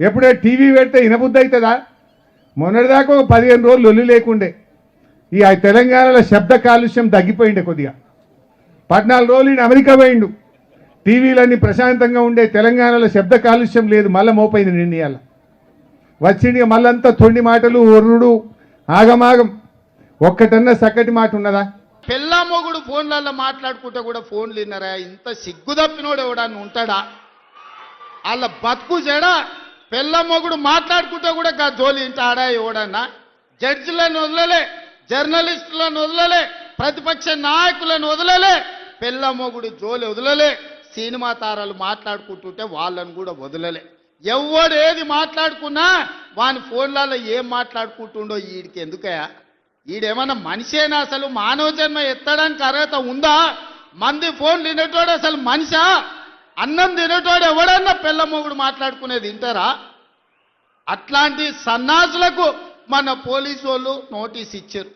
ఎప్పుడే టీవీ పెడితే ఇనబుద్ధి అవుతుందా? మొన్నటిదాకా 15 రోజులు లొల్లి లేకుండే. ఈ తెలంగాణలో శబ్ద కాలుష్యం తగ్గిపోయిండే కొద్దిగా. 14 రోజులు ఈయన అమెరికా పోయిండు. టీవీలన్నీ ప్రశాంతంగా ఉండే. తెలంగాణలో శబ్ద కాలుష్యం లేదు. మళ్ళీ మోపైంది నిర్ణయాల వచ్చింది. మళ్ళంతా తొండి మాటలు, ఒర్రుడు, ఆగమాగం. ఒక్కటన్నా చక్కటి మాట ఉన్నదా? పెళ్ళా మొగుడు ఫోన్లలో మాట్లాడుకుంటే కూడా ఫోన్లు విన్నారా? ఇంత సిగ్గు తప్పినోడు ఎవడన్నా ఉంటాడా? వాళ్ళ బతుకు చెడా. పెళ్ళ మొగుడు మాట్లాడుకుంటే కూడా జోలి ఇంట ఆడా ఎవడన్నా? జడ్జిలను వదలలే, జర్నలిస్టులను వదలలే, ప్రతిపక్ష నాయకులను వదలలే, పెళ్ళ మొగుడు జోలి వదలలే. సినిమా తారాలు మాట్లాడుకుంటుంటే వాళ్ళను కూడా వదలలే. ఎవడు ఏది మాట్లాడుకున్నా వాని ఫోన్లలో ఏం మాట్లాడుకుంటుండో వీడికి ఎందుకయా? ఈడేమన్నా మనిషేనా? అసలు మానవ జన్మ ఎత్తడానికి అర్హత ఉందా? మంది ఫోన్ తినేటోడు అసలు మనిషా? అన్నం తినేటోడు ఎవడన్నా పెళ్ళ మొగుడు మాట్లాడుకునేది వింటారా? అట్లాంటి సన్నాసులకు మన పోలీసు వాళ్ళు నోటీస్ ఇచ్చారు.